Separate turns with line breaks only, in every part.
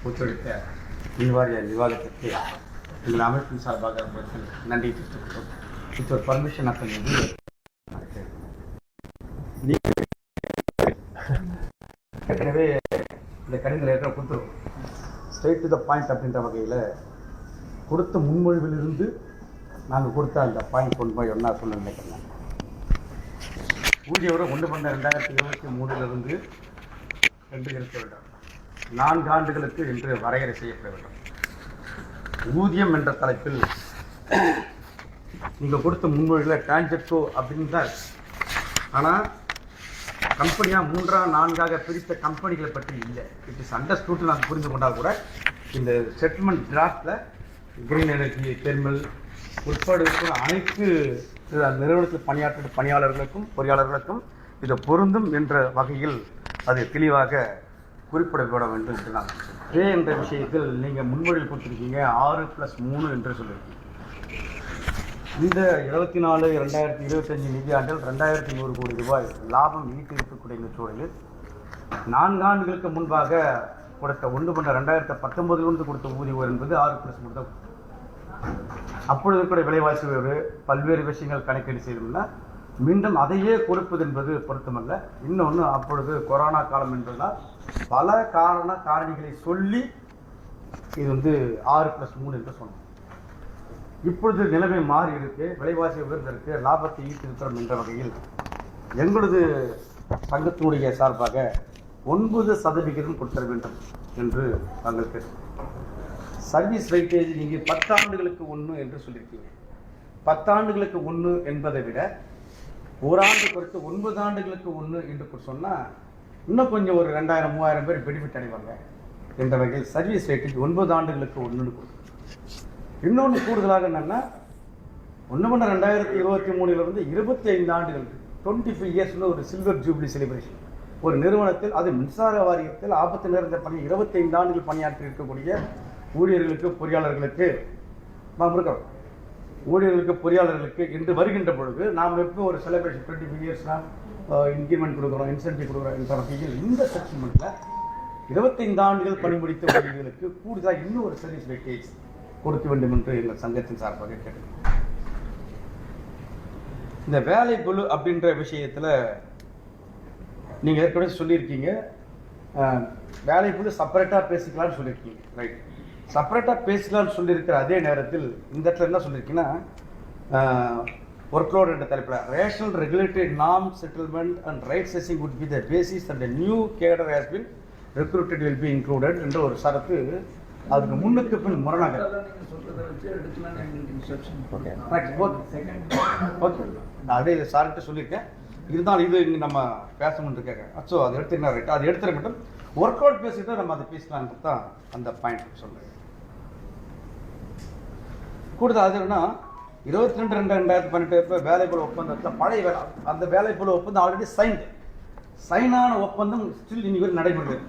ஒத்துழைத்த நிவாரிய விவாதத்திற்கு எங்கள் அமைப்பின் சார்பாக நன்றி தெரிவித்துக் வித் ஒரு பர்மிஷன் அப்படி ஏற்கனவே இந்த கடிதங்கள் ஏற்கனவே கொடுத்துருவோம். ஸ்ட்ரெயிட் டு த பாயிண்ட் அப்படின்ற வகையில் கொடுத்த முன்மொழிவிலிருந்து நாங்கள் கொடுத்த அந்த பாயிண்ட் கொண்டு போய் ஒன்றா சொல்ல நினைக்கிறேன். ஊதிய விவரம் 1/12/2023 என்று இருக்க வேண்டும். 4 ஆண்டுகளுக்கு என்று வரையறை செய்யப்பட வேண்டும். ஊதியம் என்ற தலைப்பில் நீங்கள் கொடுத்த முன்மொழியில் டிரான்ஜெக்டோ அப்படின்னு தான் இருக்கு. ஆனால் கம்பெனியாக 3ஆ 4ஆக பிரித்த கம்பெனிகளை பற்றி இல்லை. It is understood. நான் புரிந்து கொண்டால் கூட இந்த செட்டில்மெண்ட் டிராஃப்டில் கிரீன் எனர்ஜி தெர்மல் உட்பட இருக்கிற அனைத்து நிறுவனத்தில் பணியாற்ற பணியாளர்களுக்கும் பொறியாளர்களுக்கும் இது பொருந்தும் என்ற வகையில் அது தெளிவாக குறிப்பிடப்பட வேண்டும் என்று நான் பே என்ற விஷயத்தில் நீங்கள் முன்மொழியில் கொடுத்துருக்கீங்க 6+3 என்று சொல்லியிருக்கீங்க. இந்த 24/2025 நிதியாண்டில் 2100 கோடி ரூபாய் லாபம் ஈட்டிருக்கக்கூடிய இந்த சூழலில் 4 ஆண்டுகளுக்கு முன்பாக கொடுத்த 1/2019 கொடுத்த ஊதியம் என்பது 6+3 தான். அப்பொழுது கூட விலைவாசி உயர்வு பல்வேறு விஷயங்கள் கணக்கீடு செய்தோம்னா மீண்டும் அதையே கொடுப்பது என்பது பொருத்தமல்ல. இன்னொன்று, அப்பொழுது கொரோனா காலம் என்பதனால் பல காரணிகளை சொல்லி இது 6+3 என்று சொன்னோம். இப்பொழுது நிலைமை மாறி இருக்கு, விலைவாசி உயர்ந்திருக்கு, லாபத்தை ஈட்டிருக்கிறோம் என்ற வகையில் எங்களது சங்கத்தினுடைய சார்பாக 9% கொடுத்தர வேண்டும் என்று நாங்கள் கேட்டோம். சர்வீஸ் வெயிட்டேஜ் நீங்கள் 10 ஆண்டுகளுக்கு 1 என்று சொல்லியிருக்கீங்க. 10 ஆண்டுகளுக்கு 1 என்பதை விட ஒரு ஆண்டு குறைத்து 9 ஆண்டுகளுக்கு 1 என்று சொன்னால் இன்னும் கொஞ்சம் ஒரு 2000-3000 பேர் பெனிஃபிட் அடைவாங்க என்ற வகையில் சர்வீஸ் வெயிட்டேஜ் 9 ஆண்டுகளுக்கு 1 கொடுக்கும். இன்னொன்று கூடுதலாக என்னென்னா 1/2023 25 ஆண்டுகளுக்கு 25 இயர்ஸ்னு ஒரு சில்வர் ஜூப்ளி செலிப்ரேஷன் ஒரு நிறுவனத்தில், அது மின்சார வாரியத்தில் ஆபத்து நிறைந்த பணி 25 ஆண்டுகள் பணியாற்றி இருக்கக்கூடிய ஊழியர்களுக்கு பொறியாளர்களுக்கு பொறியாளர்களுக்கு என்று வருகின்ற பொழுது நாம் எப்போ ஒரு செலிப்ரேஷன் 25 இயர்ஸ்னால் இன்க்ரிமெண்ட் கொடுக்குறோம், இன்சென்டிவ் கொடுக்குறோம் என்ற வகையில் இந்த செட்டில்மெண்ட்டில் 25 ஆண்டுகள் பணி முடித்த ஊழியர்களுக்கு கூடுதலாக இன்னும் ஒரு சர்வீஸ் வெயிட்டேஜ் கொடுக்க வேண்டும் என்று எங்கள் சங்கத்தின் சார்பாக கேட்டுக்கொள்கிறோம். இந்த வேலை குழு அப்படின்ற விஷயத்தில் நீங்கள் ஏற்கனவே சொல்லியிருக்கீங்க, வேலை குழு செப்பரேட்டாக பேசிக்கலாம்னு சொல்லியிருக்கீங்க. ரைட், செப்பரேட்டாக பேசலாம்னு சொல்லியிருக்கிற அதே நேரத்தில் இந்த இடத்துல என்ன சொல்லியிருக்கீங்கன்னா ஒர்க்லோட் என்ற தலைப்பில் ரேஷனல் ரெகுலேட்டரி நாம் settlement and rightsizing would be the basis and a new cadre has been recruited will be included என்ற ஒரு சரத்து அதுக்கு முன்னுக்கு பின் முரணாக. ஓகே, நான் அதே சார்கிட்ட சொல்லியிருக்கேன். இருந்தாலும் இது இங்கே நம்ம பேசணும்னு கேட்குறேன். ஸோ அதை எடுத்துக்கினா ரைட், அது எடுத்துருக்கட்டும். ஒர்க் அவுட் பேசிட்டு நம்ம அதை பேசலான்ட்டு தான் அந்த பாயிண்ட் சொல்கிறேன். கூடுதல் அது என்னன்னா 22/2/2018 வேலைக்குழு ஒப்பந்தத்தில் பழைய வேலை அந்த வேலைக்குழு ஒப்பந்தம் ஆல்ரெடி சைனான ஒப்பந்தம் ஸ்டில் இனி நடைபெறுகிறது.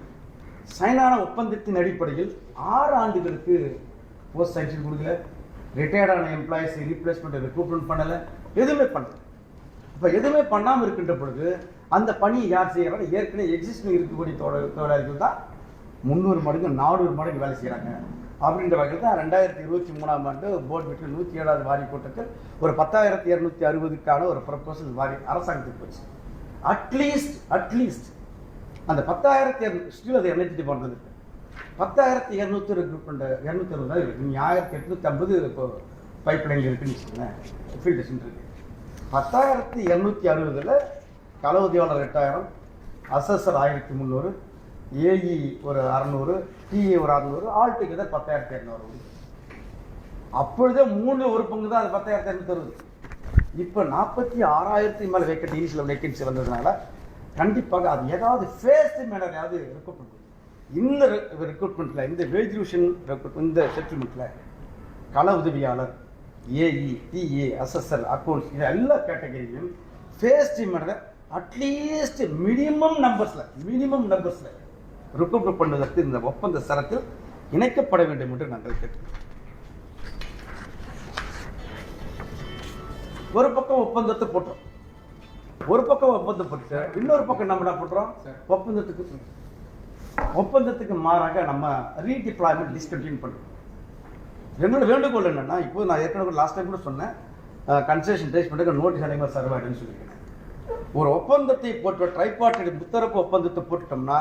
சைனான ஒப்பந்தத்தின் அடிப்படையில் 6 ஆண்டுகளுக்கு போஸ்ட் சைன்ஷன் கொடுக்கல, ரிட்டையர்டான எம்ப்ளாயிஸ் ரீப்ளேஸ்மெண்ட் ரெக்ரூட்மெண்ட் பண்ணலை, எதுவுமே பண்ணல. இப்போ எதுவுமே பண்ணாமல் இருக்கின்ற பொழுது அந்த பணியை யார் செய்கிறாங்க? ஏற்கனவே எக்ஸிஸ்டிங் இருக்கக்கூடிய தொழிலாளிகள் தான் 300 மடங்கு 400 மடங்கு வேலை செய்கிறாங்க. அப்படின்ற வகையில் தான் 2023ஆம் ஆண்டு போர்டு மீட்டில் 107வது வாரிய கூட்டத்தில் ஒரு 10,260க்கான ஒரு ப்ரப்போசல் அரசாங்கத்துக்கு போச்சு. அட்லீஸ்ட் அந்த 10,200 ஸ்டில் அது எனர்ஜி டிபார்ட்மெண்ட் 10,200 ரெக்ரூட்மெண்ட் 260 தான் இருக்குது. நீங்கள் 1,850 இப்போ பைப் லைனில் இருக்குன்னு வச்சுக்கோங்களேன், ஃபீல்டேஷன் இருக்குது. 10,260 கள உதவியாளர் 8000, அசஸர் 1300, ஏஇ ஒரு 600, டிஏ ஒரு 600, ஆல் டுகெதர் 10,260. அப்பொழுதே 1 பங்கு தான் அது 10,260. இப்போ 46,000 மேலே வேக்கண்ட் இனிஷியல் வேக்கன்சி வந்ததுனால கண்டிப்பாக அது ஏதாவது ஃபேஸ்ட் மேனர் ஏதாவது ரெக்ரூட்மெண்ட் இந்த ரெக்ரூட்மெண்ட்டில் இந்த வேஜ் ரிவிஷன் இந்த செட்டில்மெண்ட்டில் கள உதவியாளர் ஏஇ டிஏ அசஸர் அக்கௌண்ட்ஸ் இது எல்லா கேட்டகரியிலும் ஃபேஸ்ட் மேனர் அட்லீஸ்ட் மினிமம் நம்பர்ஸில் ரெக்ரூட்மெண்ட் பண்ணுவதற்கு இந்த ஒப்பந்த சரத்தில் இணைக்கப்பட வேண்டும் என்று நாங்கள் கேட்கிறோம். ஒரு பக்கம் ஒப்பந்தத்தை போட்டோம், ஒரு பக்கம் ஒப்பந்தம் போட்டு இன்னொரு பக்கம் நம்ம என்ன பண்றோம்? ஒப்பந்தத்துக்கு ஒப்பந்தத்துக்கு மாறாக நம்ம ரீடிப்ளாய்மெண்ட் டிஸ்கண்டினியூ பண்ணுறோம். என்னோட வேண்டுகோள் என்னென்னா, இப்போ நான் ஏற்கனவே லாஸ்ட் டைம் கூட சொன்னேன், கன்செஷன் ரைஸ் பண்ணுறதுக்கு நோட்டீஸ் அனைவரும் சர்வாயிடுன்னு சொல்லியிருக்கேன். ஒரு ஒப்பந்தத்தை போட்டு ட்ரைபார்ட்டி முத்தரப்பு ஒப்பந்தத்தை போட்டுட்டோம்னா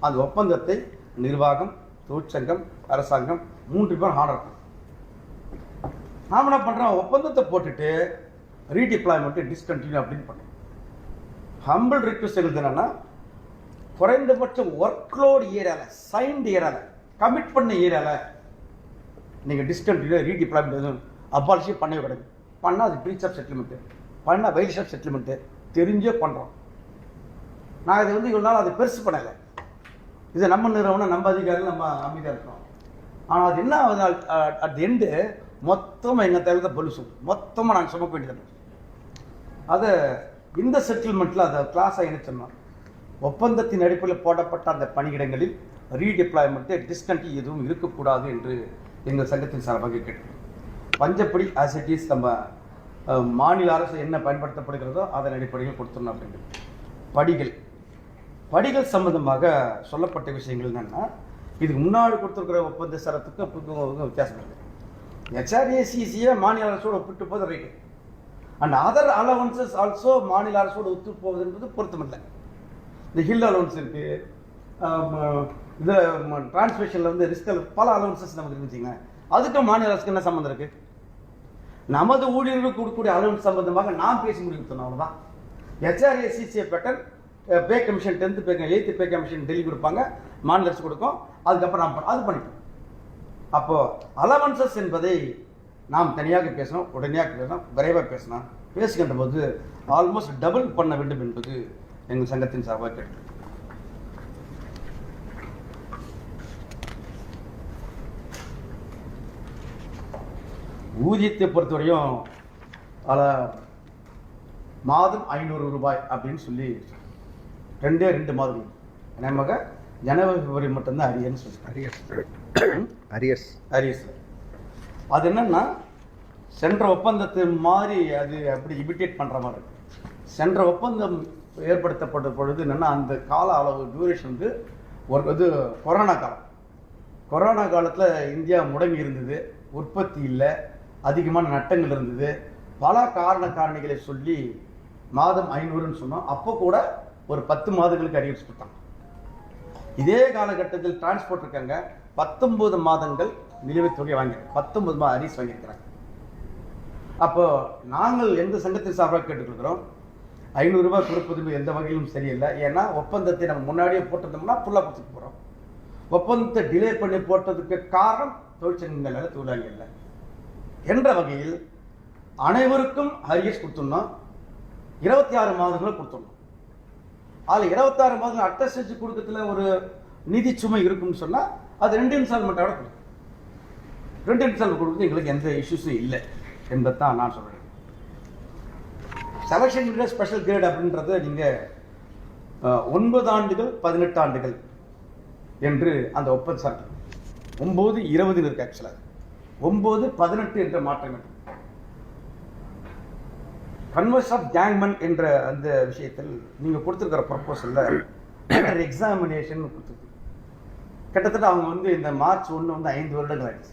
அந்த ஒப்பந்தத்தை நிர்வாகம், தொழிற்சங்கம், அரசாங்கம் 3 பேர் ஆர்டர் பண்ணும். நாம் என்ன பண்ணுறோம், ஒப்பந்தத்தை போட்டுட்டு ரீடிப்ளாய்மெண்ட்டை டிஸ்கண்டினியூ அப்படின்னு பண்ணுறோம். ஹம்பிள் ரிக்வெஸ்ட் என்னன்னா, குறைந்தபட்சம் ஒர்க்லோட் ஏரியாவில், சைன்டு ஏரியாவில், கமிட் பண்ண ஏரியாவில் நீங்கள் டிஸ்கண்டினியூ ரீடிப்ளாய்மெண்ட் அபாலிஷி பண்ணவே கிடையாது. பண்ணால் அது பிரீச் ஆஃப் செட்டில்மெண்ட்டு, பண்ணால் வைலேஷன் ஆஃப் செட்டில்மெண்ட்டு தெரிஞ்சே பண்ணுறோம். நான் இதை இவ்வளோ நாள் அதை பெருசு பண்ணலை. இதை நம்ம நிறுவனம், நம்ம அதிகாரிகள், நம்ம அமைதியாக இருக்கிறோம். ஆனால் அது என்ன ஆகுது, அட் எண்டு மொத்தமாக எங்கள் தேவை தான் பொலிசு மொத்தமாக நாங்கள் சுமக்க வேண்டியது. அதை இந்த செட்டில்மெண்ட்டில் அதை கிளாஸாக இணைச்சோம்னா, ஒப்பந்தத்தின் அடிப்படையில் போடப்பட்ட அந்த பணியிடங்களில் ரீடிப்ளாய்மெண்ட்டு டிஸ்கண்டினியூ எதுவும் இருக்கக்கூடாது என்று எங்கள் சங்கத்தின் சார்பாக கேட்கிறோம். பஞ்சப்படி ஆஸ் இட் இஸ் நம்ம மாநில அரசு என்ன பயன்படுத்தப்படுகிறதோ அதன் அடிப்படையில் கொடுத்துடணும் அப்படிங்கிறது. படிகள் சம்பந்தமாக சொல்லப்பட்ட விஷயங்கள் என்னென்னா, இதுக்கு முன்னாடி கொடுத்துருக்கிற ஒப்பந்த சரத்துக்கு வித்தியாசம் இருக்குது. HRACCயை மாநில அரசோடு ஒப்பிட்டு போது right, and other allowances also மாநில அரசோடு ஒத்து போவது என்பது பொருத்தமில்லை. இந்த ஹில் அலவன்ஸ் இருக்குது, இதில் டிரான்ஸ்மிஷனில் வந்து ரிஸ்கில் பல அலவன்சஸ் நமக்கு இருந்துச்சுங்க. அதுக்கும் மாநில அரசுக்கு என்ன சம்மந்தம் இருக்குது? நமது ஊழியர்களுக்கு கொடுக்கக்கூடிய அலவன்ஸ் சம்பந்தமாக நாம் பேசி முடிவு அவ்வளோதான். HRACCயை பெட்டர் பே கமிஷன் 10th பே 8th பே கமிஷன் டெல்லி கொடுப்பாங்க, மாநில அரசு கொடுக்கும். அதுக்கப்புறம் நாம் அது பண்ணிப்போம். அப்போது அலவன்சஸ் என்பதை நாம் தனியாக பேசணும், உடனடியாக பேசணும், விரைவாக பேசணும். பேசுகின்ற போது ஆல்மோஸ்ட் டபுள் பண்ண வேண்டும் என்பது எங்கள் சங்கத்தின் சார்பாக கேட்டு. ஊதியத்தை பொறுத்தவரையும் மாதம் 500 ரூபாய் அப்படின்னு சொல்லி 2 மாதங்கள் நமக்கு ஜனவரி பிப்ரவரி மட்டும்தான் அரியர்னு சொல்லிட்டாங்க. அரியர்ஸ் அது என்னன்னா, சென்ற ஒப்பந்தத்தை மாதிரி அது அப்படி இமிட்டேட் பண்ணுற மாதிரி இருக்கு. சென்ற ஒப்பந்தம் ஏற்படுத்தப்பட்ட பொழுது என்னென்னா, அந்த கால அளவு டியூரேஷன் வந்து ஒரு இது கொரோனா காலத்தில் இந்தியா முடங்கி இருந்தது, உற்பத்தி இல்லை, அதிகமான நட்டங்கள் இருந்தது. பல காரணிகளை சொல்லி மாதம் 500ன்னு சொன்னோம். அப்போ கூட ஒரு 10 மாதங்களுக்கு அரியர்ஸ் கொடுத்தாங்க. இதே காலகட்டத்தில் டிரான்ஸ்போர்ட் இருக்காங்க 19 மாதங்கள் நிலுவைத் தொகை வாங்கி 19 மாதம் அரியர்ஸ் வாங்கியிருக்கிறாங்க. அப்போ நாங்கள் எந்த சங்கத்தின் சார்பாக கேட்டுக்கொள்கிறோம், 500 ரூபாய் கொடுப்பது எந்த வகையிலும் சரியில்லை. ஏன்னா ஒப்பந்தத்தை நம்ம முன்னாடியே போட்டிருந்தோம்னா ஃபுல்லாக கொடுத்துட்டு போகிறோம். ஒப்பந்தத்தை டிலே பண்ணி போட்டதுக்கு காரணம் தொழிற்சங்கங்கள், தொழிலாளி இல்லை என்ற வகையில் அனைவருக்கும் அரியர்ஸ் கொடுத்துடணும். 26 மாதங்களும் கொடுத்துடணும். அதில் 26 மாதங்கள் அட்டஸ்ட் கொடுக்கறதுல ஒரு நிதி சுமை இருக்குன்னு சொன்னால் அது 2 இன்ஸ்டால்மெண்ட்டோட கொடுக்கும். 2 இன்ஸ்டால்மெண்ட் கொடுக்குறது எங்களுக்கு எந்த இஷ்யூஸும் இல்லை என்பது தான் நான் சொல்கிறேன். செலெக்ஷன் கிரேட், ஸ்பெஷல் கிரேட் அப்படின்றத நீங்கள் 9 ஆண்டுகள் 18 ஆண்டுகள் என்று அந்த ஒப்பந்த சட்டம் 9-20 இருக்கு. ஆக்சுவலாக 9-18 என்ற மாற்றம். கன்வர்ஸ் ஆஃப் கேங்மன் என்ற அந்த விஷயத்தில் நீங்கள் கொடுத்துருக்கிற ப்ரப்போசலில் எக்ஸாமினேஷன் கொடுத்துருக்கு. கிட்டத்தட்ட அவங்க வந்து இந்த மார்ச் 1 வந்து 5 வருடங்கள் ஆயிடுச்சு.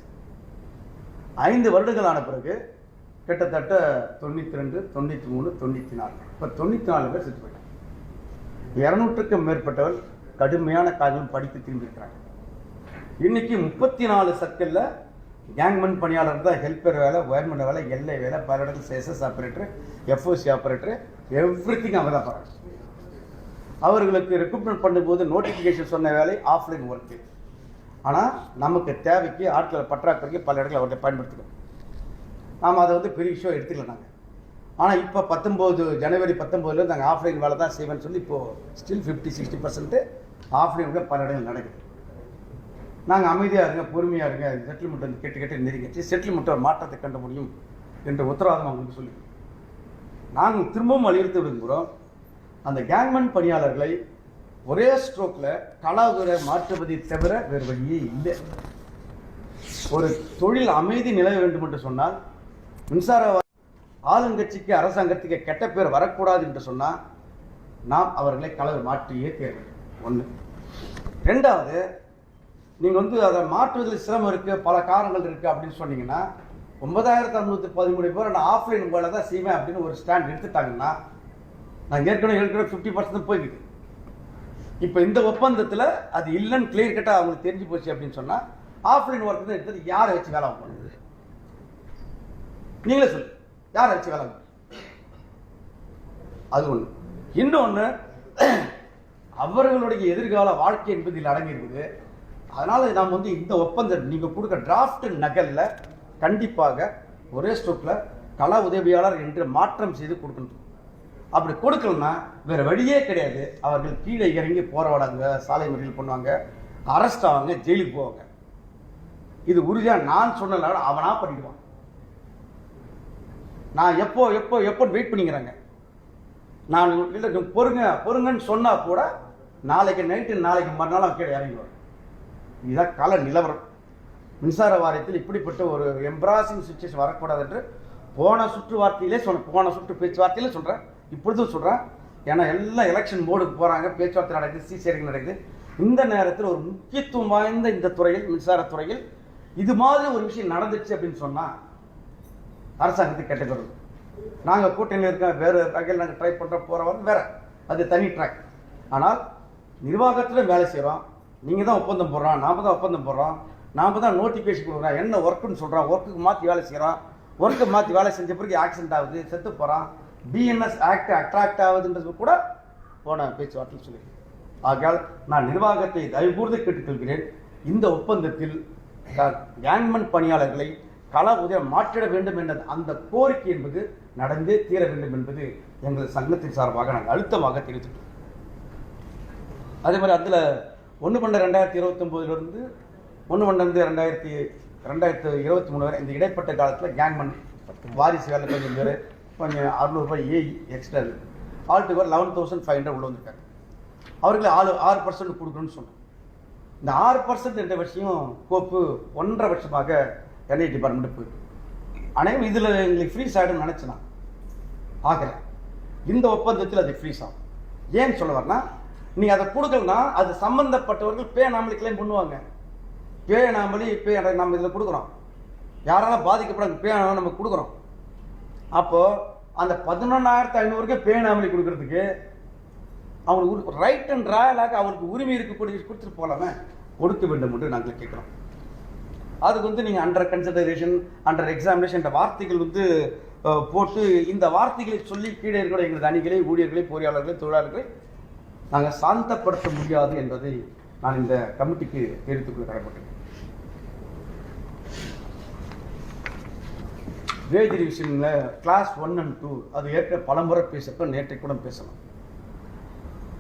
5 வருடங்கள் ஆன பிறகு கிட்டத்தட்ட 92, 93, 94 இப்போ 94 பேர் செத்து போயிட்டாங்க. 200க்கும் மேற்பட்டவர் கடுமையான காரணம் படித்து திரும்பியிருக்கிறாங்க. இன்னைக்கு 34 சர்க்கிளில் கேங்மன் பணியாளர் தான் ஹெல்ப்பர் வேலை, ஒயர்மெண்ட் வேலை, எல்ஐ வேலை, பல இடத்துல chases operator, FOC operator, everything அவங்க தான் பாருங்க. அவர்களுக்கு ரெக்ரூட்மெண்ட் பண்ணும்போது நோட்டிஃபிகேஷன் சொன்ன வேலை ஆஃப்லைன் ஒர்க்கு. ஆனால் நமக்கு தேவைக்கு ஆட்களை பற்றாக்குறைக்கு பல இடத்துல அவர்களை பயன்படுத்திக்கணும். நாம் அதை வந்து பெரிய விஷயம் எடுத்துக்கல நாங்கள். ஆனால் இப்போ ஜனவரி 19 நாங்கள் ஆஃப்லைன் வேலை தான் செய்வேன்னு சொல்லி இப்போது ஸ்டில் 50-60% ஆஃப்லைன் பல இடங்கள் நடக்குது. நாங்கள் அமைதியாக இருங்க, பொறுமையாக இருங்க, செட்டில்மெண்ட் வந்து கேட்டு நெருங்கிச்சு, செட்டில்மெண்ட்டை ஒரு மாற்றத்தை கண்ட முடியும் என்ற உத்தரவாதம் அவங்களுக்கு சொல்லி நாங்கள் திரும்பவும் வலியுறுத்தி விடுகிறோம். அந்த கேங்மன் பணியாளர்களை ஒரே ஸ்ட்ரோக்கில் கலாவுரை மாற்றுவதை தவிர வேறு வழியே இல்லை. ஒரு தொழில் அமைதி நிலவ வேண்டும் என்று சொன்னால், மின்சார ஆளுங்கட்சிக்கு அரசாங்கத்துக்கு கெட்ட பேர் வரக்கூடாது என்று சொன்னால் நாம் அவர்களை கலவை மாற்றியே தேர்வு. 1 ரெண்டாவது, நீங்கள் வந்து அதை மாற்றுவதில் சிரமம் இருக்குது, பல காரணங்கள் இருக்குது அப்படின்னு சொன்னீங்கன்னா 9613 பேர் நான் ஆஃப்லைன் மூலம் தான் செய்வேன் அப்படின்னு ஒரு ஸ்டாண்ட் எடுத்துட்டாங்கன்னா, நான் ஏற்கனவே 50% போய்கிட்டு. இப்போ இந்த ஒப்பந்தத்தில் அது இல்லைன்னு கிளியர் கட்டாக அவங்களுக்கு தெரிஞ்சு போச்சு அப்படின்னு சொன்னால் ஆஃப்லைன் ஒர்க் தான் எடுத்தது யாரை வச்சு வேலை பண்ணுது? நீங்களே சொல்லு, யாரை வச்சு வேலை? அது ஒன்று. இன்னொன்று, அவர்களுடைய எதிர்கால வாழ்க்கை என்பது இதில் அடங்கி இருக்குது. அதனால நாம் வந்து இந்த ஒப்பந்தம் நீங்கள் கொடுக்க டிராஃப்ட் நகலில் கண்டிப்பாக ஒரே ஸ்ட்ரோக்கில் கள உதவியாளர் என்று மாற்றம் செய்து கொடுக்கணும். அப்படி கொடுக்கலன்னா வேற வழியே கிடையாது. அவர்கள் கீழே இறங்கி போராடுவாங்க, சாலை மறியல் பண்ணுவாங்க, அரெஸ்ட் ஆவாங்க, ஜெயிலுக்கு போவாங்க. இது உறுதியாக நான் சொன்னல அவனா பண்ணிடுவான். நான் எப்போ எப்போ எப்போ வெயிட் பண்ணிக்கிறாங்க. நான் இல்லை பொறுங்கன்னு சொன்னால் கூட நாளைக்கு நைட்டு நாளைக்கு மறுநாள் கீழே இறங்கிடுவாங்க. இதுதான் கால நிலவரம். மின்சார வாரியத்தில் இப்படிப்பட்ட ஒரு எம்ப்ராசிங் சுச்சுவேஷன் வரக்கூடாது என்று போன சுற்று பேச்சுவார்த்தையிலே சொல்கிறேன், இப்பொழுதும் சொல்கிறேன். ஏன்னா எல்லாம் எலெக்ஷன் மோடுக்கு போகிறாங்க, பேச்சுவார்த்தை நடக்குது, சீசேரிங் நடக்குது. இந்த நேரத்தில் ஒரு முக்கியத்துவம் வாய்ந்த இந்த துறையில், மின்சாரத்துறையில் இது மாதிரி ஒரு விஷயம் நடந்துச்சு அப்படின்னு சொன்னால் அரசாங்கத்துக்கு கேட்டகரி. நாங்கள் கூட்டணியில் இருக்க வேறு வகையில் நாங்கள் ட்ரை பண்ணுற போகிறவங்க வேறு, அது தனி ட்ராக். ஆனால் நிர்வாகத்தில் வேலை செய்கிறோம். நீங்கள் தான் ஒப்பந்தம் போடுறோம், நாம் தான் ஒப்பந்தம் போடுறோம், நாம் தான் நோட்டிஃபிகேஷன் கொடுக்குறோம், என்ன ஒர்க்குன்னு சொல்கிறோம், ஒர்க்குக்கு மாற்றி வேலை செய்கிறோம். ஒர்க்கை மாற்றி வேலை செஞ்ச பிறகு ஆக்சிடென்ட் ஆகுது, செத்து போகிறான், பிஎன்எஸ் ஆக்ட் அட்ராக்ட் ஆகுதுன்றது கூட போன பேச்சுவார்த்தையில் சொல்லியிருக்கேன். ஆகையால் நான் நிர்வாகத்தை தயவுகூர்ந்து கேட்டுக்கொள்கிறேன், இந்த ஒப்பந்தத்தில் கேங்மெண்ட் பணியாளர்களை கள உதவி மாற்றிட வேண்டும் என்ற அந்த கோரிக்கை என்பது நடந்தே தீர வேண்டும் என்பது எங்கள் சங்கத்தின் சார்பாக நாங்கள் அழுத்தமாக தெரிவித்துட்டோம். அதே மாதிரி அதில் 1/2029 1/2023 வரை இந்த இடைப்பட்ட காலத்தில் கேங்மெண்ட் வாரிசு வேலை கொஞ்சம் பேர் கொஞ்சம் 600 ரூபாய் ஏஇ எக்ஸ்ட்ரா ஆல்டுவர் 11,500 உள்ள வந்திருக்காங்க. அவர்களை 6% கொடுக்கணும்னு சொன்னோம். இந்த 6% என்ற விஷயம் கோப்பு 1.5 வருஷமாக என்ஐ டிபார்ட்மெண்ட் போயிருக்கு. அனைவரும் இதில் எங்களுக்கு ஃப்ரீஸ் ஆகிடும் நினச்சினா ஆகலை. இந்த ஒப்பந்தத்தில் அது ஃப்ரீஸ் ஆகும். ஏன்னு சொல்ல வரனா, நீங்கள் அதை கொடுக்கலன்னா அது சம்பந்தப்பட்டவர்கள் பே நாமளி கிளைம் பண்ணுவாங்க. பே நம்ம இதில் கொடுக்குறோம், யாராலும் பாதிக்கப்படாது பே நம்ம கொடுக்குறோம். அப்போது அந்த 11,500 பே நாமளி கொடுக்கறதுக்கு அவங்களுக்கு ரைட் அண்ட் ராயலாக அவருக்கு உரிமை இருக்கக்கூடிய கொடுத்துட்டு போகலாமே, கொடுக்க வேண்டும் என்று நாங்கள் கேட்குறோம். அதுக்கு வந்து நீங்கள் அண்டர் கன்சிடரேஷன், அண்டர் எக்ஸாமினேஷன் என்ற வார்த்தைகள் வந்து போட்டு இந்த வார்த்தைகளை சொல்லி கீழே இருக்கிற எங்களது அணிகளை, ஊழியர்களை, பொறியாளர்களை, தொழிலாளர்களை நாங்கள் சாந்தப்படுத்த முடியாது என்பதை நான் இந்த கமிட்டிக்கு தெரிவித்துக் கடமைப்பட்டேன். வேஜ் ரிவிஷனில் கிளாஸ் 1 and 2 அது ஏற்கனவே பலமுறை பேசப்போ நேற்றை கூட பேசலாம்.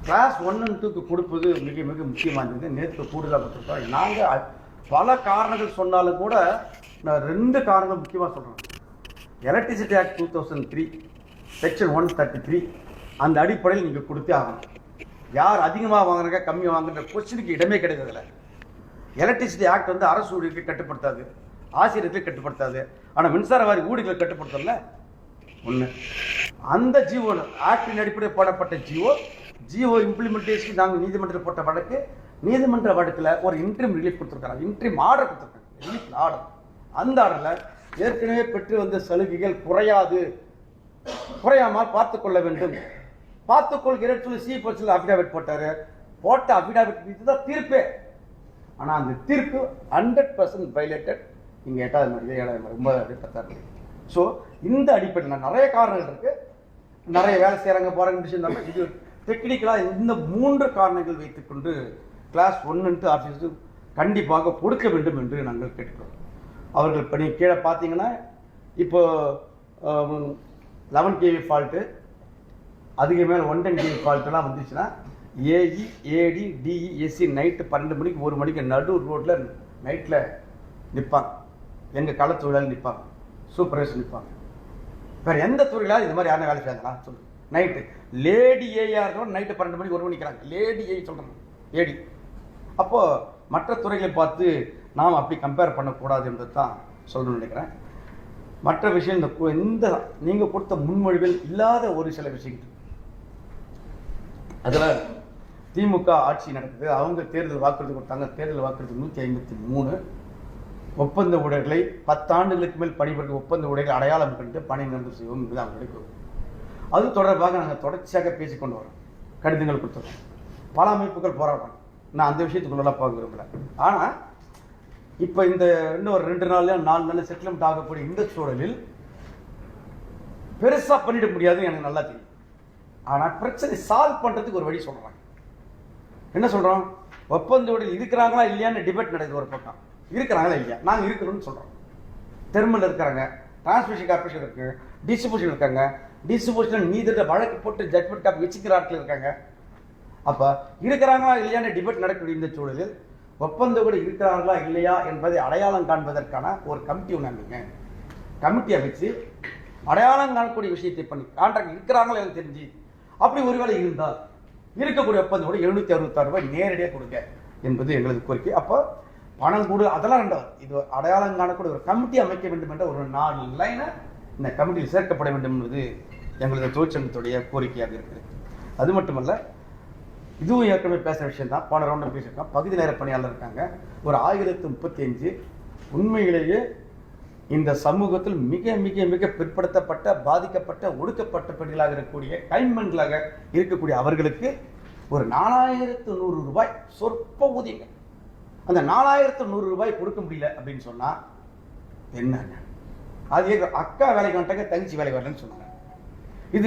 கிளாஸ் 1 and 2க்கு கொடுப்பது மிக மிக முக்கியமானது. நேற்று கூடுதலாக கொடுத்துருக்கோம். நாங்கள் பல காரணங்கள் சொன்னாலும் கூட நான் 2 காரணங்கள் முக்கியமாக சொல்கிறேன். எலக்ட்ரிசிட்டி ஆக்ட் 2003 செக்ஷன் 133 அந்த அடிப்படையில் நீங்கள் கொடுத்தே ஆகணும். யார் அதிகமாக வாங்குறாங்க கம்மியாக வாங்குற கொஸ்டினுக்கு இடமே கிடையாது. அதில் எலக்ட்ரிசிட்டி ஆக்ட் வந்து அரசு ஊழியர்களுக்கு கட்டுப்படுத்தாது, ஆசிரியர்களுக்கு கட்டுப்படுத்தாது. ஆனால் மின்சார வாரி ஊழியர்களை கட்டுப்படுத்தல. ஒன்று, அந்த ஜிஓ ஆக்டின் அடிப்படையில் போடப்பட்ட ஜிஓ இம்ப்ளிமெண்டேஷன் நாங்கள் நீதிமன்றத்தில் போட்ட வழக்கு, நீதிமன்ற வழக்கில் ஒரு இன்ட்ரீம் ரிலீஃப் கொடுத்துருக்காங்க, இன்ட்ரீம் ஆர்டர் கொடுத்துருக்காங்க, ரிலீஃப் ஆர்டர். அந்த ஆர்டரில் ஏற்கனவே பெற்று வந்த சலுகைகள் குறையாமல் பார்த்துக்கொள்ள வேண்டும், பார்த்துக்கொள்கிறேன்னு சொல்லி சிஎஃப்எஸ்ல அஃபிடாவிட் போட்ட அஃபிடாவிட் இதுதான் தீர்ப்பே. ஆனால் அந்த தீர்ப்பு 100% வயலேட்டட். இங்கே 8வது மணி 7வது மணி 9வது 10வது. ஸோ இந்த அடிப்படையில் நிறைய காரணங்கள் இருக்குது. நிறைய வேலை செய்கிறாங்க போகிறாங்க விஷயம். இது டெக்னிக்கலாக இந்த 3 காரணங்கள் வைத்துக்கொண்டு கிளாஸ் 1 ஆஃபீஸு கண்டிப்பாக கொடுக்க வேண்டும் என்று நாங்கள் கேட்டுக்கிறோம். அவர்கள் பணி கீழே பார்த்தீங்கன்னா இப்போ 11 kV ஃபால்ட்டு, அதுக்கு மேலே 110 kV ஃபால்ட்டெல்லாம் வந்துச்சுன்னா ஏஇ, ஏடி, டிஇ, எஸ்சி நைட்டு 12 மணிக்கு 1 மணிக்கு நடு ரோட்டில் நைட்டில் நிற்பாங்க. எங்கள் கள தொழிலாளி நிற்பாங்க, சூப்பர்வைசர் நிற்பாங்க. வேறு எந்த தொழிலாளி இது மாதிரி யாரும் வேலை செய்யாங்களா சொல்லு? நைட்டு லேடி ஏஆர் நைட்டு 12 மணிக்கு 1 மணிக்கு நிற்கிறாங்க. லேடி ஏ சொல்கிறாங்க, ஏடி. அப்போது மற்ற துறைகளை பார்த்து நாம் அப்படி கம்பேர் பண்ணக்கூடாது என்பது தான் சொல்லணும்னு நினைக்கிறேன். மற்ற விஷயம் இந்த நீங்கள் கொடுத்த முன்மொழிவில் இல்லாத ஒரு சில விஷயங்கள். அதில் திமுக ஆட்சி நடக்குது. அவங்க தேர்தல் வாக்குறுதி கொடுத்தாங்க. தேர்தல் வாக்குறுதி 153 ஒப்பந்த ஊழியர்களை 10 ஆண்டுகளுக்கு மேல் பணிபுரிந்த ஒப்பந்த ஊழியர்களை அடையாளம் கண்டு பணி நிரந்தரம் செய்வோம் என்பது அவங்களுக்கு. அது தொடர்பாக நாங்கள் தொடர்ச்சியாக பேசிக்கொண்டு வரோம். கடிதங்கள் கொடுத்துருக்கோம். பல அமைப்புகள் போராட்டம். நான் அந்த விஷயத்துக்குள்ளெல்லாம் போக விரும்பல. ஆனால் இப்போ இந்த இன்னும் ஒரு 2 நாள்ல 4 நாள் செட்டில்மெண்ட் ஆகக்கூடிய இந்த சூழலில் பெருசாக பண்ணிட முடியாதுன்னு எனக்கு நல்லா தெரியும். ஆனால் பிரச்சனை சால்வ் பண்ணுறதுக்கு ஒரு வழி சொல்கிறாங்க. என்ன சொல்கிறோம்? ஒப்பந்த ஊழியர் இருக்கிறாங்களா இல்லையான்னு டிபேட் நடக்குது. ஒரு பக்கம் இருக்கிறாங்களா இல்லையா, நாங்கள் இருக்கிறோம்னு சொல்கிறோம். தெர்மல் இருக்கிறாங்க, டிரான்ஸ்மிஷன் கார்பரேஷன் இருக்கு, டிஸ்ட்ரிபியூஷன் இருக்காங்க. டிஸ்ட்ரிபியூஷன் நீதிட்ட வழக்கு போட்டு ஜட்மெண்ட் காப்பி வச்சுக்கிற ஆட்கள் இருக்காங்க. அப்போ இருக்கிறாங்களா இல்லையான்னு டிபேட் நடக்கக்கூடிய இந்த சூழலில் ஒப்பந்த கூட இருக்கிறாங்களா இல்லையா என்பதை அடையாளம் காண்பதற்கான ஒரு கமிட்டி ஒன்று அமைங்க. கமிட்டி அமைச்சு அடையாளம் காணக்கூடிய விஷயத்தை பண்ணி கான்ட்ராக்ட் இருக்கிறாங்களா எனக்கு தெரிஞ்சு அப்படி ஒருவேளை இருந்தால் இருக்கக்கூடிய ஒப்பந்தம் கூட 766 ரூபாய் நேரடியாக கொடுங்க என்பது எங்களது கோரிக்கை. அப்போ பணம் கொடு அதெல்லாம் ரெண்டாவது. இது அடையாளம் காணக்கூடிய ஒரு கமிட்டி அமைக்க வேண்டும் என்ற ஒரு 4 லைனை இந்த கமிட்டியில் சேர்க்கப்பட வேண்டும் என்பது எங்களது தொழிற்சங்கத்துடைய கோரிக்கையாக இருக்குது. அது மட்டுமல்ல, இதுவும் ஏற்கனவே பேசுகிற விஷயம் தான். போன ரவுண்டில் பேசியிருக்கோம். பகுதி நேர பணியாளர் இருக்காங்க ஒரு 1035. உண்மையிலேயே இந்த சமூகத்தில் மிக மிக மிக பிற்படுத்தப்பட்ட, பாதிக்கப்பட்ட, ஒடுக்கப்பட்ட பெண்களாக இருக்கக்கூடிய கைம்பெண்களாக இருக்கக்கூடிய அவர்களுக்கு ஒரு 4100 ரூபாய் சொற்ப ஊதியங்க. அந்த 4100 ரூபாய் கொடுக்க முடியல அப்படின்னு சொன்னா என்னங்க? அது அக்கா வேலைக்கு வந்துட்டாங்க, தங்கச்சி வேலைக்கு வரலன்னு சொன்னாங்க. இது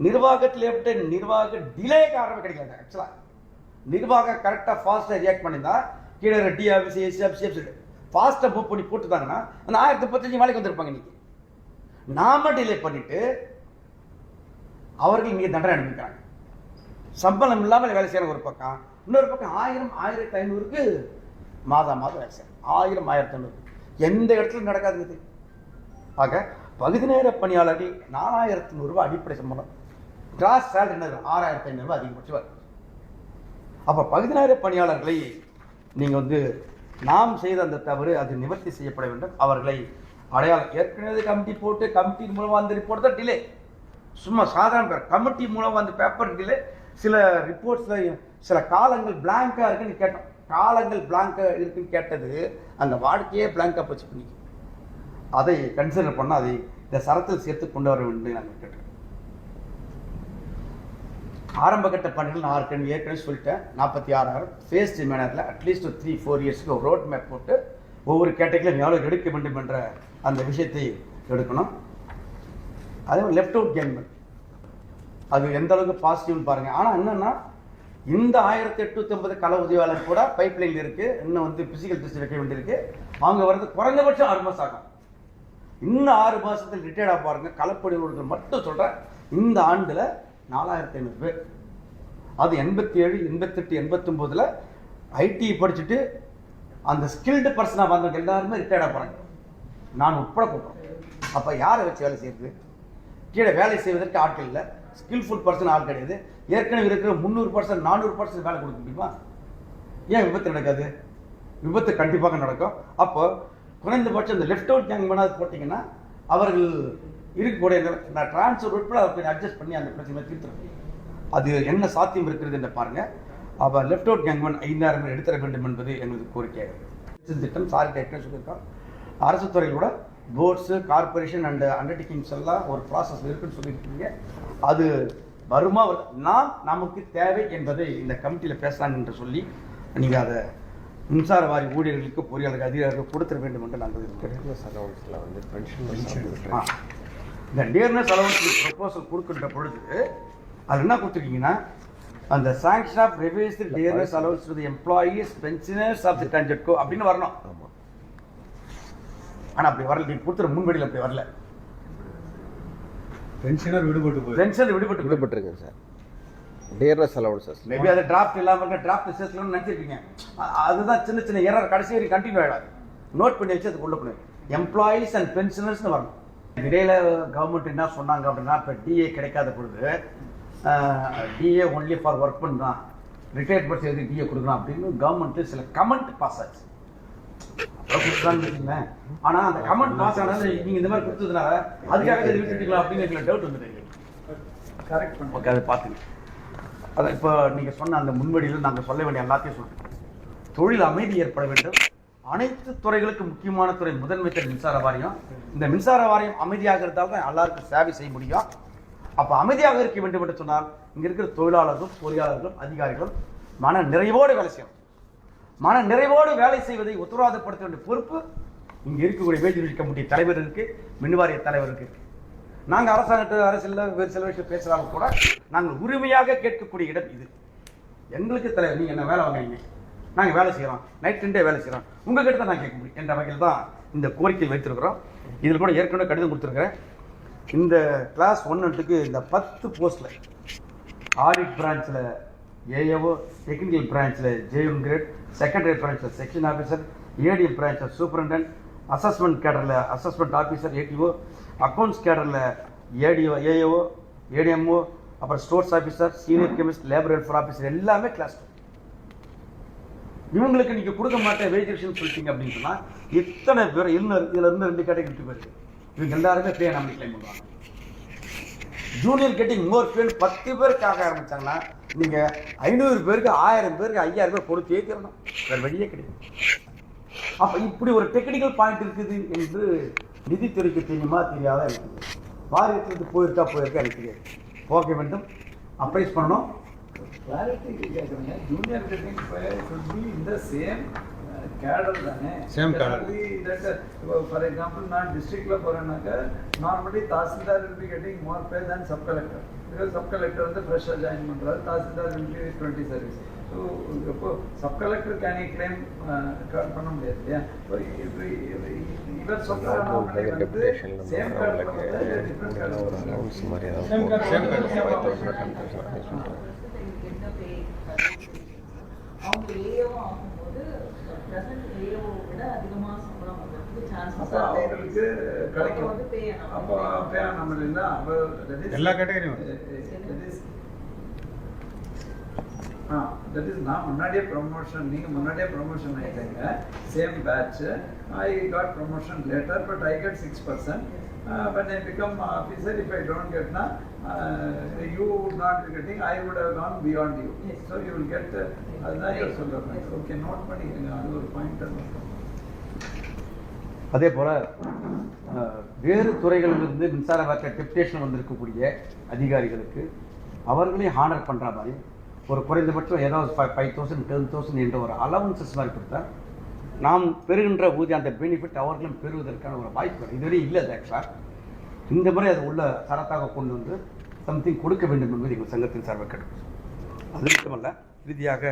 நிர்வாகத்தில் ஏற்பட்ட நிர்வாக டிலே காரணமே கிடைக்காது. ஆக்சுவலாக நிர்வாகம் கரெக்டாக ஃபாஸ்ட்டாக ரியாக்ட் பண்ணியிருந்தா கீழே டிஆர்பிசி எஸ்எஃப்சி ஃபாஸ்ட்டாக மூவ் பண்ணி போட்டுட்டாங்கன்னா அந்த 1035 வேலைக்கு வந்திருப்பாங்க. இன்னைக்கு நாம டிலே பண்ணிட்டு அவர்கள் இங்கே தண்டனை அனுப்பிக்கிறாங்க. சம்பளம் இல்லாமல் வேலை செய்யற ஒரு பக்கம், இன்னொரு பக்கம் 1000 1500க்கு மாதம் வேலை செய்யணும். 1000 1500 எந்த இடத்துல நடக்காது. ஆக பகுதி நேர பணியாளர்கள் 4100 ரூபாய் அடிப்படை சம்பளம், கிராஸ் சேலரி என்ன 6500 ரூபாய் அதிகபட்சம் வரும். அப்போ பகுதி நேர பணியாளர்களை நீங்கள் நாம் செய்த அந்த தவறு அது நிவர்த்தி செய்யப்பட வேண்டும். அவர்களை அடையாளம் ஏற்கனவே கமிட்டி போட்டு கமிட்டியின் மூலமாக அந்த ரிப்போர்ட் தான் டிலே. சும்மா சாதாரண கமிட்டி மூலமாக அந்த பேப்பர் டிலே. சில ரிப்போர்ட்ஸில் சில காலங்கள் பிளாங்காக இருக்குன்னு கேட்டோம். காலங்கள் பிளாங்காக இருக்குன்னு கேட்டது அந்த வாடிக்கையே பிளாங்காக போச்சு பண்ணி அதை கன்சிடர் பண்ண அதை இந்த சரத்தில் சேர்த்து கொண்டு வர வேண்டும் நாங்கள் கேட்டோம். ஆரம்ப கட்ட பணிகள் நான் ஏற்கனவே சொல்லிட்டேன். 46,000 ஃபேஸ்ட் மேனரில் அட்லீஸ்ட் 3-4 இயர்ஸ்க்கு ஒரு ரோட் மேப் போட்டு ஒவ்வொரு கேட்டகரியிலும் எவ்வளோ எடுக்க வேண்டும் என்ற அந்த விஷயத்தை எடுக்கணும். அதே மாதிரி லெஃப்ட் அவுட் கேங்மெண்ட் அது எந்த அளவுக்கு பாசிட்டிவ்னு பாருங்கள். ஆனால் என்னென்னா இந்த 1850 கள உதவியாளர் கூட பைப் லைன் இருக்குது. இன்னும் பிசிக்கல் டெஸ்ட் வைக்க வேண்டியிருக்கு. அவங்க வரது குறைந்தபட்சம் 6 மாதம் ஆகும். இன்னும் 6 மாதத்தில் ரிட்டையர்டாக பாருங்கள். களப்பணியாளர்கள் மட்டும் சொல்கிறேன், இந்த ஆண்டில் 4500 பேர். அது 87, 88, 89 ஐடி படிச்சுட்டு அந்த ஸ்கில்டு பர்சனாக வந்தவங்க எல்லாருமே ரிட்டையர்டாக போகிறாங்க. நான் உட்பட போகிறோம். அப்போ யாரை வச்சு வேலை செய்யுது? கீழே வேலை செய்வதற்கு ஆட்கள் இல்லை. ஸ்கில்ஃபுல் பர்சன் ஆள் கிடையாது. ஏற்கனவே இருக்கிற 300%, 400% வேலை கொடுக்க முடியுமா? ஏன் விபத்து நடக்காது? விபத்து கண்டிப்பாக நடக்கும். அப்போ குறைந்தபட்சம் இந்த லெஃப்ட் அவுட் கேங் பண்ணாது போட்டிங்கன்னா அவர்கள் இருக்கக்கூடிய நான் டிரான்ஸ்ஃபர் உட்பட அதை அட்ஜஸ்ட் பண்ணி அந்த பிரச்சனை தீர்த்துருக்கேன். அது என்ன சாத்தியம் இருக்கிறது என்று பாருங்கள். அப்போ லெஃப்ட் அவுட் கேங்மேன் 5000 பேர் எடுத்துட வேண்டும் என்பது எங்களுக்கு கோரிக்கையாக திட்டம். சாரி டேக்னு சொல்லியிருக்கோம். அரசு துறையில் கூட போர்ட்ஸு, கார்பரேஷன் அண்ட் அண்டர்டேக்கிங்ஸ் எல்லாம் ஒரு ப்ராசஸ் இருக்குன்னு சொல்லியிருக்கீங்க. அது வருமா நமக்கு தேவை என்பதை இந்த கமிட்டியில் பேசலாம் என்று சொல்லி நீங்கள் அதை மின்சார வாரி ஊழியர்களுக்கு, பொறியாளர்கள், அதிகாரிகளுக்கு கொடுத்துட வேண்டும் என்று நாங்கள் இந்த டியர்னஸ் அலவன்ஸ் ப்ரொபோசல் கொடுக்கின்ற பொழுது அது என்ன கொடுத்துருக்கீங்கன்னா அந்த sanction of revised dearness allowance to the employees pensioners of the TANGEDCO அப்படின்னு வரணும். ஆனால் அப்படி வரல. நீங்கள் கொடுத்துற முன்வடியில் அப்படி வரல.
பென்ஷனர் விடுபட்டுருக்கேன் சார். டியர்னஸ் அலவன்சஸ்
மேபி அது டிராஃப்ட் இல்லாமல் டிராஃப்ட் செஸ்லன்னு நினச்சிருக்கீங்க. அதுதான் சின்ன சின்ன எரர் கடைசி வரைக்கும் கண்டினியூ ஆகிடாது. நோட் பண்ணி வச்சு அது உள்ள பண்ணுங்க. எம்ப்ளாயீஸ் அண்ட் பென்ஷனர்ஸ்னு வரணும். இடையில கவர்மெண்ட் என்ன சொன்னாங்க அப்படின்னா, இப்போ டிஏ கிடைக்காத பொழுது டிஏ ஒன்லி ஃபார் ஒர்க் பண்ணலாம், ரிட்டையர்ட் பர்சன் எதுக்கு டிஏ கொடுக்கலாம் அப்படின்னு கவர்மெண்ட்டு சில கமெண்ட் பாஸ் ஆச்சு. ஆனால் அந்த கமெண்ட் பாஸ் ஆனாலும் நீங்கள் இந்த மாதிரி கொடுத்ததுனால அதுக்காக விட்டுட்டீங்களா அப்படின்னு டவுட் வந்துட்டு கரெக்ட். ஓகே, அதை பார்த்துங்க. அதான் இப்போ நீங்கள் சொன்ன அந்த முன்வடியில் நாங்கள் சொல்ல வேண்டிய எல்லாத்தையும் சொல்கிறோம். தொழில் அமைதி ஏற்பட வேண்டும். அனைத்து துறைகளுக்கு முக்கியமான துறை முதன்மை துறை மின்சார வாரியம். இந்த மின்சார வாரியம் அமைதியாக இருந்தால் தான் எல்லாருக்கும் சேவை செய்ய முடியும். அப்போ அமைதியாக இருக்க வேண்டும் என்று சொன்னால் இங்கே இருக்கிற தொழிலாளர்களும் பொறியாளர்களும் அதிகாரிகளும் மன நிறைவோடு வேலை செய்யணும். மன நிறைவோடு வேலை செய்வதை உத்தரவாதப்படுத்த வேண்டிய பொறுப்பு இங்கே இருக்கக்கூடிய வேஜ் கமிட்டி தலைவருக்கு, மின்வாரிய தலைவருக்கு. நாங்கள் அரசியலில் வேறு சில விஷயம் பேசுகிறாங்க கூட நாங்கள் உரிமையாக கேட்கக்கூடிய இடம் இது. எங்களுக்கு தலைவர், நீங்கள் என்ன வேலை வாங்குறீங்க, நாங்கள் வேலை செய்கிறோம், நைட் 2 வேலை செய்கிறோம், உங்கள்கிட்ட தான் நாங்கள் கேட்க முடியும் என்ற வகையில் தான் இந்த கோரிக்கை வைத்திருக்கிறோம். இதில் கூட ஏற்கனவே கடிதம் கொடுத்துருக்கிறேன். இந்த கிளாஸ் 1 இந்த 10 போஸ்டில் ஆடிட் பிரான்ச்சில் ஏஏஓ, டெக்னிக்கல் பிரான்ச்சில் ஜேஎம் கிரேட், செகண்டரி பிரான்ச்சில் செக்ஷன் ஆஃபீஸர், ஏடிஎம் பிரான்ச்சில் சூப்பரண்டன்ட், அசஸ்மெண்ட் கேடரில் அசஸ்மெண்ட் ஆஃபீஸர் ஏடிஓ, அக்கௌண்ட்ஸ் கேடரில் ஏடிஓ, ஏஏஓ, ஏடிஎம்ஓ, அப்புறம் stores officer, senior chemist, labour welfare officer எல்லாமே கிளாஸ். இவங்களுக்கு நீங்கள் கொடுக்க மாட்டேன் வேஜேஷன் சொல்லிட்டீங்க அப்படின்னு சொன்னால் எத்தனை பேர் இதில் இருந்து 2 கேட்டகரி பேருக்கு இவங்க எல்லாருமே பே நம்ம கிளைம் பண்ணுவாங்க. ஜூனியர் கெட்டிங் மோர் பேர் 10 பேருக்கு ஆக ஆரம்பித்தாங்கன்னா நீங்கள் 500 பேருக்கு 1000 பேருக்கு 5000 பேர் கொடுத்தே தரணும். வேறு வழியே கிடையாது. அப்போ இப்படி ஒரு டெக்னிக்கல் பாயிண்ட் இருக்குது என்று நிதித்துறைக்கு தெரியுமா தெரியாத இருக்குது. வாரியத்திற்கு போயிருக்கா எனக்கு தெரியாது. போக வேண்டும், அப்ரைஸ் பண்ணணும்.
கிளாரிட்டி கேட்குறீங்க. Junior cutting should be in the same cadre தானே.
Same cadre.
For example, நான் டிஸ்ட்ரிக்ட்ல போறேன்னாக்க normally tahsildar will be getting more pay than sub collector. Because sub collector வந்து ஃப்ரெஷ்ஷாக ஜாயின் பண்ணுறாரு, tahsildar will be 20 service. So இப்போ சப் கலெக்டர் கேன் கிளைம் பண்ண முடியாது இல்லையா? இவர் சொல்ற நார்மலி வந்து சேம் கார்டு டிஃபரண்ட்
அவங்க ஏஓவும் ஆகும்போது பிரசன்ட் ஏஓ விட அதிகமாக சம்பளம் வர்றதுக்கு சான்சஸ்
அப்போ அவங்களுக்கு கிடைக்கும்.
வந்து பே
அப்போ பே நம்ம இல்லைன்னா
எல்லா கேட்டகரியும்
that is நான் முன்னாடியே ப்ரொமோஷன், நீங்கள் முன்னாடியே ப்ரொமோஷன் ஆகிட்டீங்க, same batch. I got promotion later, but I get 6%. when I become officer, if I don't get na, you would not be getting, I would have gone beyond you.
Yes.
So you will get அதுதான் your சொல்கிறேன். Okay, note பண்ணிக்கோங்க, அது ஒரு point.
அதே போல் வேறு துறைகளிலிருந்து மின்சார வாரிய deputation வந்திருக்கக்கூடிய அதிகாரிகளுக்கு அவர்களையும் ஹானர் பண்ணுற மாதிரி ஒரு குறைந்தபட்சம் ஏதாவது 5000 10,000 என்ற ஒரு அலவன்சஸ் மாதிரி கொடுத்தா நாம் பெறுகின்ற ஊதிய அந்த பெனிஃபிட் அவர்களும் பெறுவதற்கான ஒரு வாய்ப்பு இதுவரை இல்லை. ஆக்சுவலாக இந்த முறை அது உள்ள தரத்தாக கொண்டு வந்து சம்திங் கொடுக்க வேண்டும் என்பது எங்கள் சங்கத்தின் சார்பாக கேட்கும். அது மட்டுமல்ல, இறுதியாக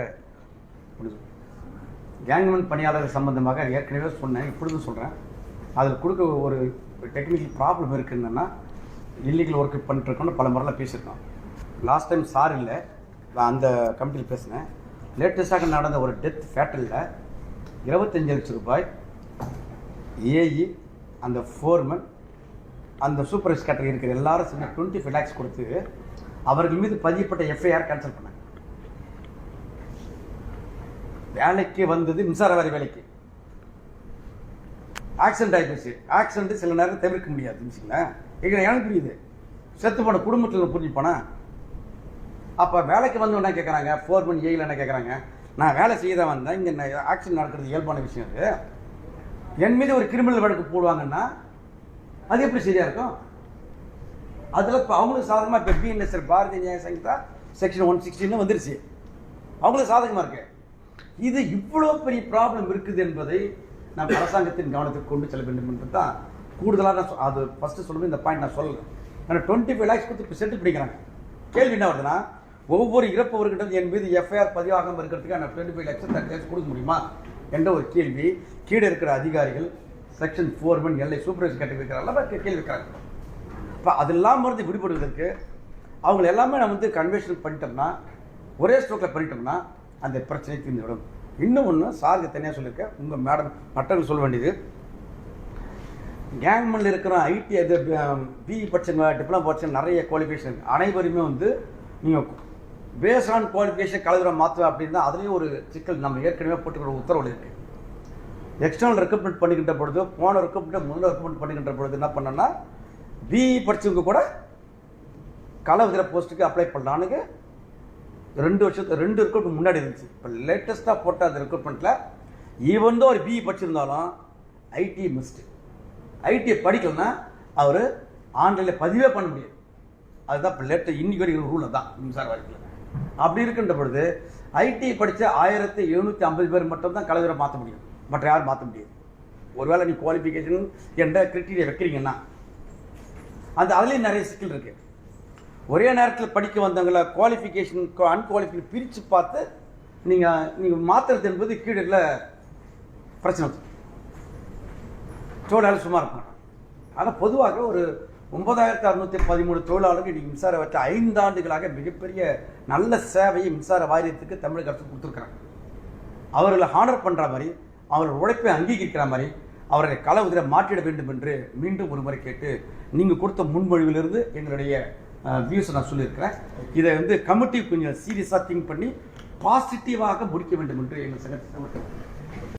கேங்மேன் பணியாளர்கள் சம்பந்தமாக ஏற்கனவே சொன்னேன், இப்பொழுதும் சொல்கிறேன். அதில் கொடுக்க ஒரு டெக்னிக்கல் ப்ராப்ளம் இருக்குன்னா இல்லீகல் ஒர்க்கு பண்ணிட்டுருக்கோன்னு பல முறையில் பேசியிருக்கோம். லாஸ்ட் டைம் சார் இல்லை, அந்த கமிட்டியில் பேசினேன். லேட்டஸ்டாக நடந்த ஒரு டெத் ஃபேட்டலில் 25 லட்சம் ரூபாய் ஏஇ, அந்த ஃபோர்மன், அந்த சூப்பர்வைஸ் கேட்டகரி இருக்கிற எல்லாரும் சேர்ந்து 25 lakhs கொடுத்து அவர்கள் மீது பதியப்பட்ட எஃப்ஐஆர் கேன்சல் பண்ணாங்க. வேலைக்கு வந்தது மின்சார வாரிய வேலைக்கு ஆக்சிடென்ட் ஆகிப்போச்சு. ஆக்சிடென்ட் சில நேரம் தவிர்க்க முடியாது. வச்சுங்களேன், எனக்கு புரியுது, செத்து போன குடும்பத்தில் புரிஞ்சுப்போனா. அப்போ வேலைக்கு வந்து என்ன கேட்குறாங்க, ஃபோர்மன் ஏயில் என்ன கேட்குறாங்க, நான் வேலை செய்ய தான் வந்தேன், இங்கே ஆக்சிடென்ட் நடக்கிறது இயல்பான விஷயம். அது என் மீது ஒரு கிரிமினல் வழக்கு போடுவாங்கன்னா அது எப்படி சரியாக இருக்கும்? அதில் இப்போ அவங்களுக்கு சாதகமாக இப்போ பிஎன்எஸ்எல் பாரதிய நியாய சங்கீதா செக்ஷன் 116 வந்துருச்சு, அவங்களுக்கு சாதகமாக இருக்கு. இது இவ்வளோ பெரிய ப்ராப்ளம் இருக்குது என்பதை நான் அரசாங்கத்தின் கவனத்துக்கு கொண்டு செல்ல வேண்டும் என்று தான் கூடுதலாக நான் அது ஃபஸ்ட்டு சொல்லும்போது இந்த பாயிண்ட் நான் சொல்லலை. ஆனால் 25 lakhs கொடுத்து இப்போ செட்டில் பண்ணிக்கிறாங்க. கேள்வி என்ன வருதுன்னா, ஒவ்வொரு இறப்பவர்கிட்ட என் மீது எஃப்ஐஆர் பதிவாகாமல் இருக்கிறதுக்கு நான் 25 lakhs 30 lakhs கொடுக்க முடியுமா என்ற ஒரு கேள்வி கீழே இருக்கிற அதிகாரிகள் செக்ஷன் 4 எல்ஐ சூப்பர்வைஸ் கேட்டு வைக்கிறாங்க, கேள்வி வைக்கிறாங்க. இப்போ அதெல்லாம் மருந்து விடுபடுவதற்கு அவங்க எல்லாமே நம்ம வந்து கன்வென்ஷன் பண்ணிட்டோம்னா, ஒரே ஸ்ட்ரோக்கில் பண்ணிட்டோம்னா அந்த பிரச்சனை தீர்ந்துவிடும். இன்னும் ஒன்று சாருக்கு தனியாக சொல்லியிருக்கேன், உங்கள் மேடம் மற்றவர்கள் சொல்ல வேண்டியது, கேங்மேனில் இருக்கிற ஐடி அது பிஇ படிச்சவங்க, டிப்ளமா படிச்சவங்க, நிறைய குவாலிஃபிகேஷன் அனைவருமே வந்து நீங்கள் பேஸ்ட் ஆன் குவாலிஃபிகேஷன் கலவரம் மாற்றுவேன் அப்படின்னா அதுலேயும் ஒரு சிக்கல் நம்ம ஏற்கனவே போட்டுக்கிற உத்தரவு இருக்குது. எக்ஸ்டர்னல் ரெக்ரூட்மெண்ட் பண்ணிக்கின்ற பொழுது, போன ரெக்ரூட்மெண்ட் முதல்ல ரெக்ரூட்மெண்ட் பண்ணிக்கின்ற பொழுது என்ன பண்ணோன்னா, பிஇ படித்தவங்க கூட கலவர போஸ்ட்டுக்கு அப்ளை பண்ணலான்னு ரெண்டு ரெக்ரூட்மெண்ட் முன்னாடி இருந்துச்சு. இப்போ லேட்டஸ்ட்டாக போட்ட அந்த ரெக்ரூட்மெண்ட்டில் ஈவன் தான் ஒரு பிஇ படிச்சிருந்தாலும் ஐடி மிஸ்டு. ஐடிஐ படிக்கலன்னா அவர் ஆன்லைனில் பதிவே பண்ண முடியாது. அதுதான் இப்போ இன்னைக்கு வரைக்கும் ரூல் தான் மின்சார வாரியத்தில். அப்படி இருக்கின்ற பொழுது ஐடிஐ படித்த 1750 பேர் மட்டும்தான் கலைஞரை மாற்ற முடியும், மற்ற யாரும் மாற்ற முடியாது. ஒருவேளை நீ குவாலிஃபிகேஷன் என்ற கிரிட்டீரியா வைக்கிறீங்கன்னா அதுலேயும் நிறைய சிக்கல் இருக்கு. ஒரே நேரத்தில் படிக்க வந்தவங்களை குவாலிஃபிகேஷன் அன்குவாலிஃபிகேஷன் பிரித்து பார்த்து நீங்கள் மாற்றுறது என்பது கீழே பிரச்சனை. தொழிலாளர் சும்மா இருக்க மாட்டாங்க. ஆனால் பொதுவாக ஒரு 9613 தொழிலாளர்கள் இன்றைக்கி மின்சார வாரியத்தை 5 ஆண்டுகளாக மிகப்பெரிய நல்ல சேவையை மின்சார வாரியத்துக்கு தமிழக அரசு கொடுத்துருக்குறாங்க. அவர்களை ஹானர் பண்ணுற மாதிரி, அவர்கள் உழைப்பை அங்கீகரிக்கிற மாதிரி அவர்களை கள உதிர மாற்றிட வேண்டும் என்று மீண்டும் ஒரு முறை கேட்டு நீங்கள் கொடுத்த முன்மொழிவிலிருந்து எங்களுடைய வியூஸை நான் சொல்லியிருக்கிறேன். இதை கமிட்டி கொஞ்சம் சீரியஸாக திங்க் பண்ணி பாசிட்டிவாக முடிக்க வேண்டும் என்று எங்கள் சங்கத்தை